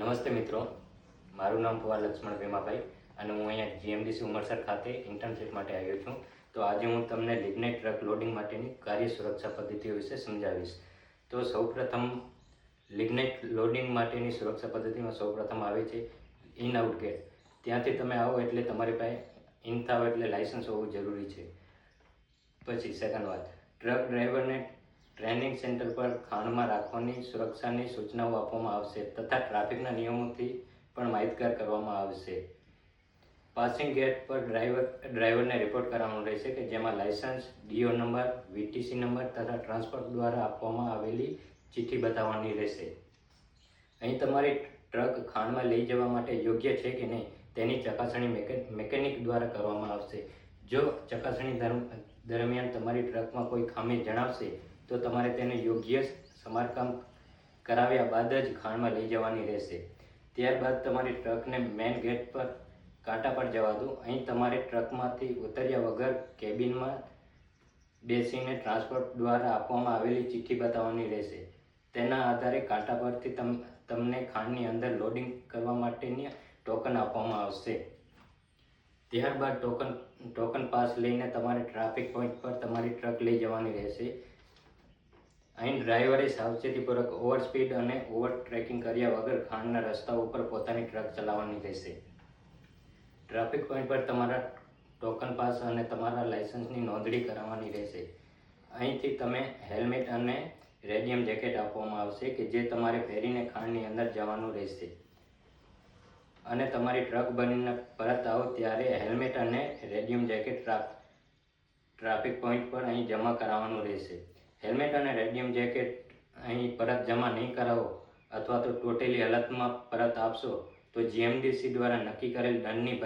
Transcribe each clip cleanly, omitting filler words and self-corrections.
નમસ્તે મિત્રો, મારું નામ કુંવર લક્ષ્મણ ભીમાભાઈ અને હું અહીંયા જીએમડીસી ઉમરસર ખાતે ઇન્ટર્નશીપ માટે આવ્યો છું. તો આજે હું તમને લિગ્નાઇટ ટ્રક લોડિંગ માટેની કાર્ય સુરક્ષા પદ્ધતિઓ વિશે સમજાવીશ. તો સૌપ્રથમ લિગ્નાઇટ લોડિંગ માટેની સુરક્ષા પદ્ધતિમાં સૌપ્રથમ આવે છે ઇન આઉટ ગેટ. ત્યાંથી તમે આવો એટલે તમારી પાસે ઇન થાવ એટલે લાઇસન્સ હોવું જરૂરી છે. પછી સેકન્ડ વાત, ટ્રક ડ્રાઈવરને ટ્રેનિંગ સેન્ટર પર ખાણમાં રાખવાની સુરક્ષાની સૂચનાઓ આપવામાં આવશે તથા ટ્રાફિકના નિયમોથી પણ માહિતગાર કરવામાં આવશે. પાસિંગ ગેટ પર ડ્રાઈવરને રિપોર્ટ કરવાનો રહેશે કે જેમાં લાયસન્સ, ડીઓ નંબર, વીટીસી નંબર તથા ટ્રાન્સપોર્ટ દ્વારા આપવામાં આવેલી ચિઠ્ઠી બતાવવાની રહેશે. અહીં તમારી ટ્રક ખાણમાં લઈ જવા માટે યોગ્ય છે કે નહીં તેની ચકાસણી મેકેનિક દ્વારા કરવામાં આવશે. જો ચકાસણી દરમિયાન તમારી ટ્રકમાં કોઈ ખામી જણાવશે તો તમારે તેને યોગ્ય સમારકામ કરાવ્યા બાદ જ ખાણમાં લઈ જવાની રહેશે. ત્યારબાદ તમારી ટ્રકને મેઇન ગેટ પર કાંટા પર જવા દો. અહીં તમારે ટ્રકમાંથી ઉતર્યા વગર કેબિનમાં બેસીને ટ્રાન્સપોર્ટ દ્વારા આપવામાં આવેલી ચિઠ્ઠી બતાવવાની રહેશે. તેના આધારે કાંટા પરથી તમને ખાણની અંદર લોડિંગ કરવા માટેની ટોકન આપવામાં આવશે. ત્યારબાદ ટોકન પાસ લઈને તમારે ટ્રાફિક પોઈન્ટ પર તમારી ટ્રક લઈ જવાની રહેશે. અહીં ડ્રાઈવરે સાવચેતીપૂર્વક ઓવર સ્પીડ અને ઓવર ટ્રેકિંગ કર્યા વગર ખાણના રસ્તા ઉપર પોતાની ટ્રક ચલાવવાની રહેશે. ટ્રાફિક પોઈન્ટ પર તમારા ટોકન પાસ અને તમારા લાયસન્સની નોંધણી કરાવવાની રહેશે. અહીંથી તમે હેલ્મેટ અને રેડિયમ જેકેટ આપવામાં આવશે કે જે તમારે પહેરીને ખાણની અંદર જવાનું રહેશે. અને તમારી ટ્રક બનીને પરત આવો ત્યારે હેલ્મેટ અને રેડિયમ જેકેટ ટ્રાફિક પોઈન્ટ પર અહીં જમા કરાવવાનું રહેશે. હેલ્મેટ અને રેડિયમ જેકેટ અહીં પરત જમા નહીં કરાવો અથવા તો તૂટેલી હાલતમાં પરત આપશો તો જીએમડીસી દ્વારા નક્કી કરેલ દંડની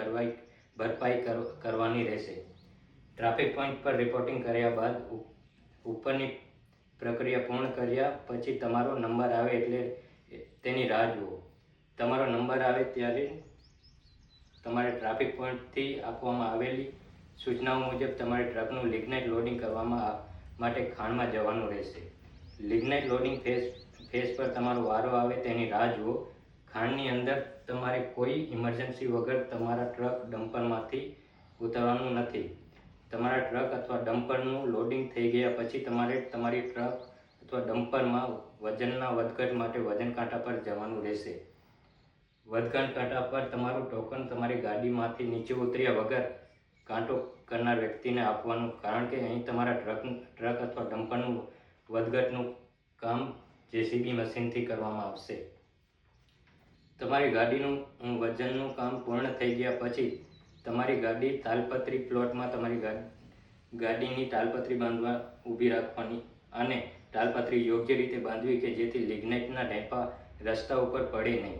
ભરપાઈ કરવાની રહેશે. ટ્રાફિક પોઈન્ટ પર રિપોર્ટિંગ કર્યા બાદ ઉપરની પ્રક્રિયા પૂર્ણ કર્યા પછી તમારો નંબર આવે એટલે તેની રાહ જુઓ. તમારો નંબર આવે ત્યારે તમારે ટ્રાફિક પોઈન્ટથી આપવામાં આવેલી સૂચનાઓ મુજબ તમારી ટ્રકનું લિગ્નાઇટ લોડિંગ કરવામાં માટે ખાણમાં જવાનું રહેશે. લિગ્નાઇટ લોડિંગ ફેઝ પર તમારો વારો આવે તેની રાહ જુઓ. ખાણની અંદર તમારે કોઈ ઇમરજન્સી વગર તમારા ટ્રક ડમ્પરમાંથી ઉતરવાનું નથી. તમારા ટ્રક અથવા ડમ્પરનું લોડિંગ થઈ ગયા પછી તમારે તમારી ટ્રક અથવા ડમ્પરમાં વજનના વધઘટ માટે વજન કાંટા પર જવાનું રહેશે. વધઘટ કાંટા પર તમારું ટોકન તમારી ગાડીમાંથી નીચે ઉતર્યા વગર કાંટો કરનાર વ્યક્તિને આપવાનું, કારણ કે અહીં તમારા ટ્રક અથવા ડમ્પરનું વધઘટનું કામ જેસીબી મશીનથી કરવામાં આવશે. તમારી ગાડીનું વજનનું કામ પૂર્ણ થઈ ગયા પછી તમારી ગાડી તાલપત્રી પ્લોટમાં તમારી ગાડીની તાલપત્રી બાંધવા ઊભી રાખવાની અને તાલપત્રી યોગ્ય રીતે બાંધવી કે જેથી લિગ્નાઇટના ઢેફા રસ્તા ઉપર પડે નહીં.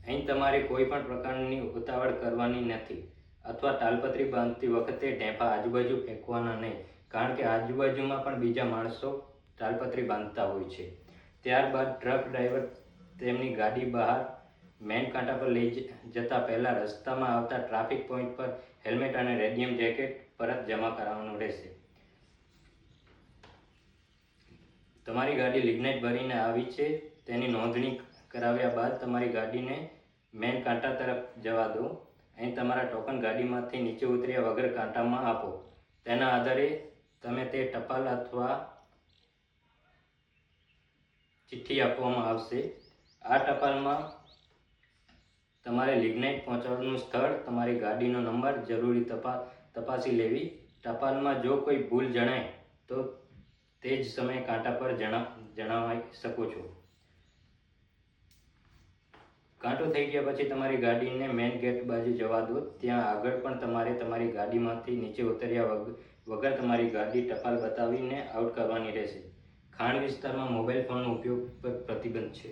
અહીં તમારે કોઈ પણ પ્રકારની ઉતાવળ કરવાની નથી અથવા તાલપત્રી બાંધતી વખતે ઢેફા આજુબાજુ ફેંકવાના નહીં, કારણ કે આજુબાજુમાં પણ બીજા માણસો તાલપત્રી બાંધતા હોય છે. ત્યારબાદ ટ્રક ડ્રાઈવર તેમની ગાડી બહાર મેઇન કાંટા પર લઈ જતા પહેલાં રસ્તામાં આવતા ટ્રાફિક પોઈન્ટ પર હેલ્મેટ અને રેડિયમ જેકેટ પરત જમા કરાવવાનું રહેશે. તમારી ગાડી લિગ્નાઇટ ભરીને આવી છે તેની નોંધણી કરાવ્યા બાદ તમારી ગાડીને મેઇન કાંટા તરફ જવા દો. અહીં તમારા ટોકન ગાડીમાંથી નીચે ઉતર્યા વગર કાંટામાં આપો. તેના આધારે તમે તે ટપાલ અથવા ચિઠ્ઠી આપવામાં આવશે. આ ટપાલમાં તમારે લિગ્નાઇટ પહોંચાડવાનું સ્થળ, તમારી ગાડીનો નંબર જરૂરી તપાસી લેવી. ટપાલમાં જો કોઈ ભૂલ જણાય તો તે જ સમયે કાંટા પર જણાવી શકો છો. કાંટો થઈ ગયા પછી તમારી ગાડીને મેઇન ગેટ બાજુ જવા દો. ત્યાં આગળ પણ તમારે તમારી ગાડીમાંથી નીચે ઉતર્યા વગર તમારી ગાડી ટપાલ બતાવીને આઉટ કરવાની રહેશે. ખાણ વિસ્તારમાં મોબાઈલ ફોનનો ઉપયોગ પર પ્રતિબંધ છે.